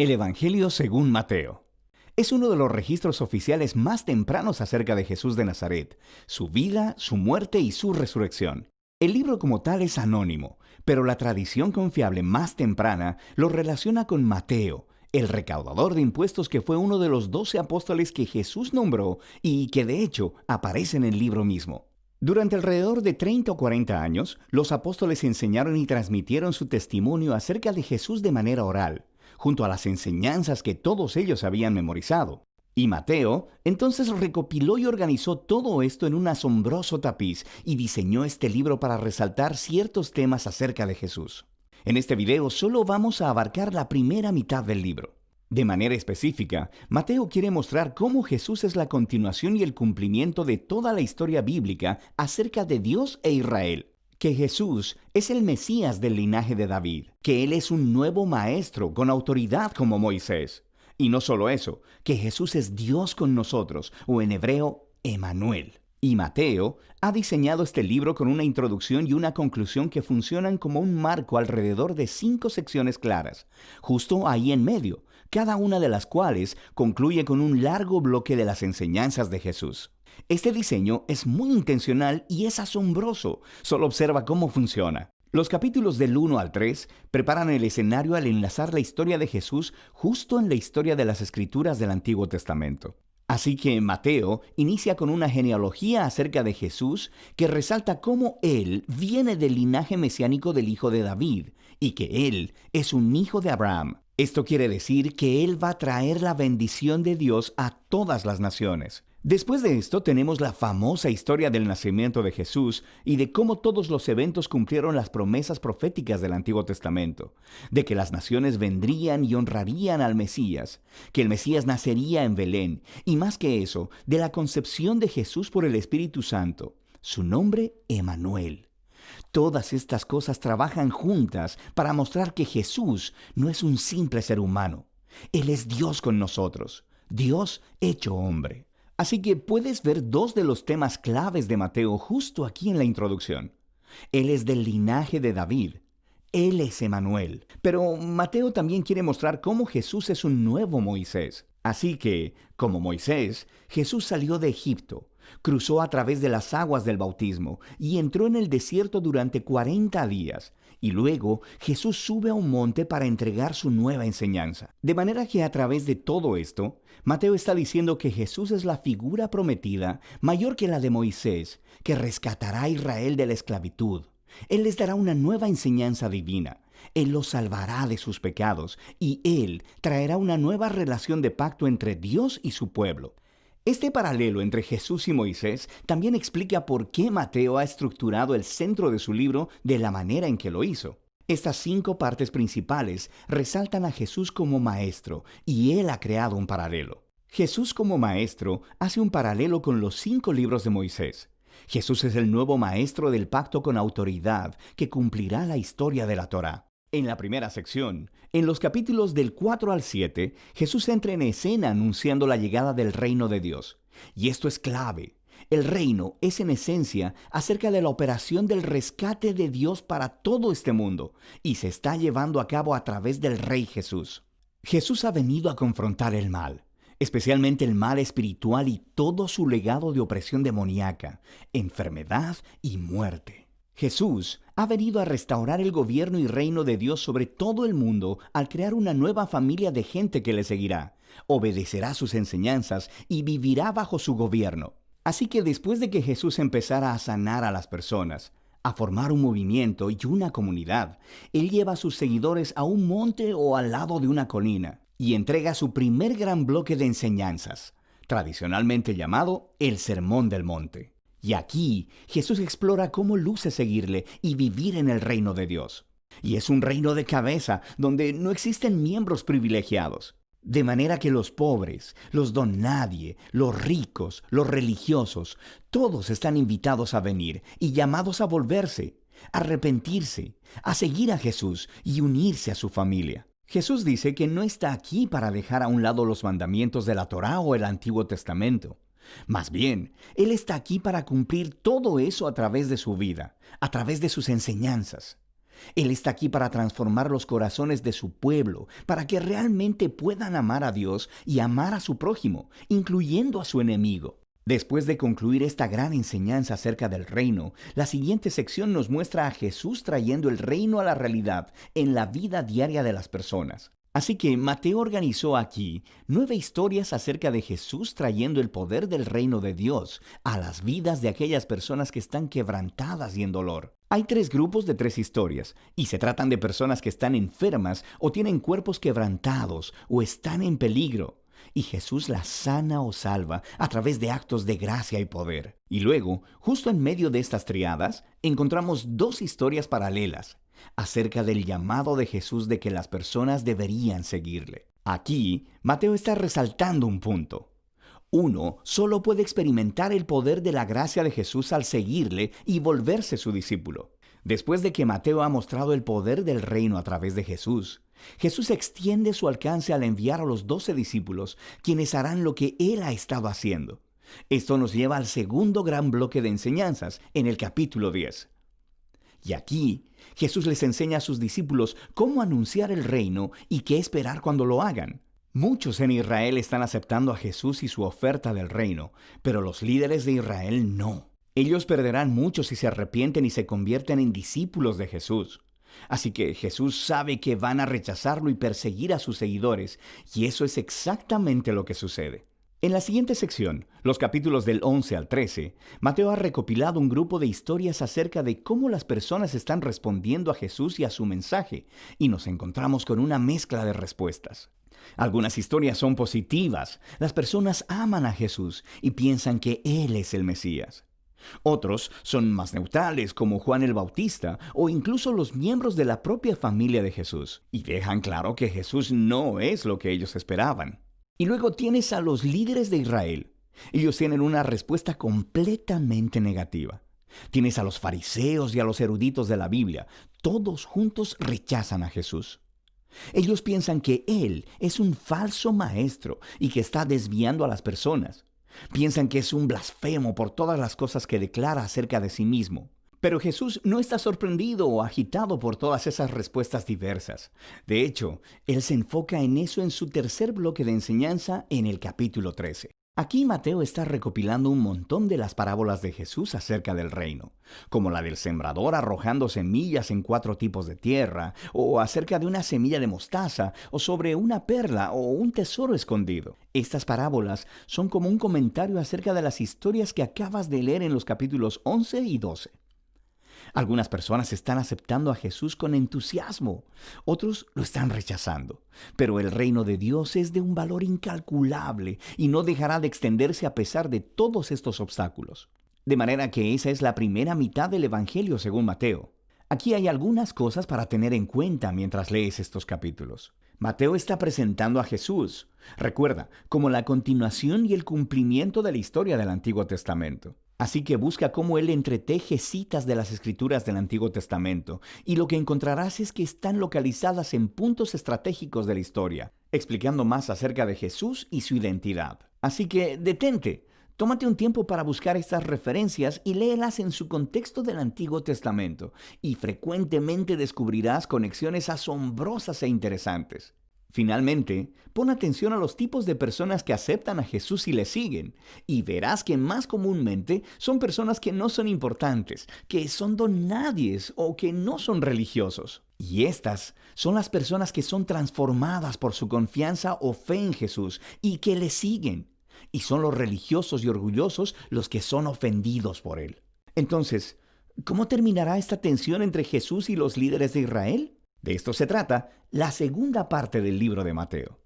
El Evangelio según Mateo. Es uno de los registros oficiales más tempranos acerca de Jesús de Nazaret, su vida, su muerte y su resurrección. El libro como tal es anónimo, pero la tradición confiable más temprana lo relaciona con Mateo, el recaudador de impuestos que fue uno de los 12 apóstoles que Jesús nombró y que de hecho aparece en el libro mismo. Durante alrededor de 30 o 40 años, los apóstoles enseñaron y transmitieron su testimonio acerca de Jesús de manera oral, junto a las enseñanzas que todos ellos habían memorizado. Y Mateo entonces recopiló y organizó todo esto en un asombroso tapiz y diseñó este libro para resaltar ciertos temas acerca de Jesús. En este video solo vamos a abarcar la primera mitad del libro. De manera específica, Mateo quiere mostrar cómo Jesús es la continuación y el cumplimiento de toda la historia bíblica acerca de Dios e Israel. Que Jesús es el Mesías del linaje de David, que Él es un nuevo maestro con autoridad como Moisés. Y no solo eso, que Jesús es Dios con nosotros, o en hebreo, Emanuel. Y Mateo ha diseñado este libro con una introducción y una conclusión que funcionan como un marco alrededor de 5 secciones claras, justo ahí en medio, cada una de las cuales concluye con un largo bloque de las enseñanzas de Jesús. Este diseño es muy intencional y es asombroso. Solo observa cómo funciona. Los capítulos del 1 al 3 preparan el escenario al enlazar la historia de Jesús justo en la historia de las Escrituras del Antiguo Testamento. Así que Mateo inicia con una genealogía acerca de Jesús que resalta cómo Él viene del linaje mesiánico del hijo de David y que Él es un hijo de Abraham. Esto quiere decir que Él va a traer la bendición de Dios a todas las naciones. Después de esto tenemos la famosa historia del nacimiento de Jesús y de cómo todos los eventos cumplieron las promesas proféticas del Antiguo Testamento, de que las naciones vendrían y honrarían al Mesías, que el Mesías nacería en Belén, y más que eso, de la concepción de Jesús por el Espíritu Santo, su nombre Emanuel. Todas estas cosas trabajan juntas para mostrar que Jesús no es un simple ser humano. Él es Dios con nosotros, Dios hecho hombre. Así que puedes ver 2 de los temas claves de Mateo justo aquí en la introducción. Él es del linaje de David. Él es Emanuel. Pero Mateo también quiere mostrar cómo Jesús es un nuevo Moisés. Así que, como Moisés, Jesús salió de Egipto, cruzó a través de las aguas del bautismo y entró en el desierto durante 40 días. Y luego Jesús sube a un monte para entregar su nueva enseñanza. De manera que a través de todo esto, Mateo está diciendo que Jesús es la figura prometida, mayor que la de Moisés, que rescatará a Israel de la esclavitud. Él les dará una nueva enseñanza divina. Él los salvará de sus pecados y Él traerá una nueva relación de pacto entre Dios y su pueblo. Este paralelo entre Jesús y Moisés también explica por qué Mateo ha estructurado el centro de su libro de la manera en que lo hizo. Estas 5 partes principales resaltan a Jesús como maestro y Él ha creado un paralelo. Jesús como maestro hace un paralelo con los 5 libros de Moisés. Jesús es el nuevo maestro del pacto con autoridad que cumplirá la historia de la Torá. En la primera sección, en los capítulos del 4 al 7, Jesús entra en escena anunciando la llegada del reino de Dios. Y esto es clave. El reino es en esencia acerca de la operación del rescate de Dios para todo este mundo y se está llevando a cabo a través del Rey Jesús. Jesús ha venido a confrontar el mal, especialmente el mal espiritual y todo su legado de opresión demoníaca, enfermedad y muerte. Jesús ha venido a restaurar el gobierno y reino de Dios sobre todo el mundo al crear una nueva familia de gente que le seguirá, obedecerá sus enseñanzas y vivirá bajo su gobierno. Así que después de que Jesús empezara a sanar a las personas, a formar un movimiento y una comunidad, Él lleva a sus seguidores a un monte o al lado de una colina y entrega su primer gran bloque de enseñanzas, tradicionalmente llamado el Sermón del Monte. Y aquí Jesús explora cómo luce seguirle y vivir en el reino de Dios. Y es un reino de cabeza donde no existen miembros privilegiados. De manera que los pobres, los don nadie, los ricos, los religiosos, todos están invitados a venir y llamados a volverse, a arrepentirse, a seguir a Jesús y unirse a su familia. Jesús dice que no está aquí para dejar a un lado los mandamientos de la Torá o el Antiguo Testamento. Más bien, Él está aquí para cumplir todo eso a través de su vida, a través de sus enseñanzas. Él está aquí para transformar los corazones de su pueblo, para que realmente puedan amar a Dios y amar a su prójimo, incluyendo a su enemigo. Después de concluir esta gran enseñanza acerca del reino, la siguiente sección nos muestra a Jesús trayendo el reino a la realidad en la vida diaria de las personas. Así que Mateo organizó aquí 9 historias acerca de Jesús trayendo el poder del reino de Dios a las vidas de aquellas personas que están quebrantadas y en dolor. Hay 3 grupos de 3 historias, y se tratan de personas que están enfermas o tienen cuerpos quebrantados o están en peligro. Y Jesús las sana o salva a través de actos de gracia y poder. Y luego, justo en medio de estas triadas, encontramos 2 historias paralelas acerca del llamado de Jesús de que las personas deberían seguirle. Aquí, Mateo está resaltando un punto. Uno solo puede experimentar el poder de la gracia de Jesús al seguirle y volverse su discípulo. Después de que Mateo ha mostrado el poder del reino a través de Jesús, Jesús extiende su alcance al enviar a los 12 discípulos, quienes harán lo que Él ha estado haciendo. Esto nos lleva al segundo gran bloque de enseñanzas, en el capítulo 10. Y aquí, Jesús les enseña a sus discípulos cómo anunciar el reino y qué esperar cuando lo hagan. Muchos en Israel están aceptando a Jesús y su oferta del reino, pero los líderes de Israel no. Ellos perderán mucho si se arrepienten y se convierten en discípulos de Jesús. Así que Jesús sabe que van a rechazarlo y perseguir a sus seguidores, y eso es exactamente lo que sucede. En la siguiente sección, los capítulos del 11 al 13, Mateo ha recopilado un grupo de historias acerca de cómo las personas están respondiendo a Jesús y a su mensaje, y nos encontramos con una mezcla de respuestas. Algunas historias son positivas. Las personas aman a Jesús y piensan que Él es el Mesías. Otros son más neutrales, como Juan el Bautista, o incluso los miembros de la propia familia de Jesús, y dejan claro que Jesús no es lo que ellos esperaban. Y luego tienes a los líderes de Israel. Ellos tienen una respuesta completamente negativa. Tienes a los fariseos y a los eruditos de la Biblia. Todos juntos rechazan a Jesús. Ellos piensan que Él es un falso maestro y que está desviando a las personas. Piensan que es un blasfemo por todas las cosas que declara acerca de sí mismo. Pero Jesús no está sorprendido o agitado por todas esas respuestas diversas. De hecho, Él se enfoca en eso en su tercer bloque de enseñanza en el capítulo 13. Aquí Mateo está recopilando un montón de las parábolas de Jesús acerca del reino, como la del sembrador arrojando semillas en 4 tipos de tierra, o acerca de una semilla de mostaza, o sobre una perla o un tesoro escondido. Estas parábolas son como un comentario acerca de las historias que acabas de leer en los capítulos 11 y 12. Algunas personas están aceptando a Jesús con entusiasmo, otros lo están rechazando. Pero el reino de Dios es de un valor incalculable y no dejará de extenderse a pesar de todos estos obstáculos. De manera que esa es la primera mitad del Evangelio según Mateo. Aquí hay algunas cosas para tener en cuenta mientras lees estos capítulos. Mateo está presentando a Jesús, recuerda, como la continuación y el cumplimiento de la historia del Antiguo Testamento. Así que busca cómo él entreteje citas de las Escrituras del Antiguo Testamento, y lo que encontrarás es que están localizadas en puntos estratégicos de la historia, explicando más acerca de Jesús y su identidad. Así que detente, tómate un tiempo para buscar estas referencias y léelas en su contexto del Antiguo Testamento, y frecuentemente descubrirás conexiones asombrosas e interesantes. Finalmente, pon atención a los tipos de personas que aceptan a Jesús y le siguen, y verás que más comúnmente son personas que no son importantes, que son donadies o que no son religiosos. Y estas son las personas que son transformadas por su confianza o fe en Jesús y que le siguen. Y son los religiosos y orgullosos los que son ofendidos por él. Entonces, ¿cómo terminará esta tensión entre Jesús y los líderes de Israel? De esto se trata la segunda parte del libro de Mateo.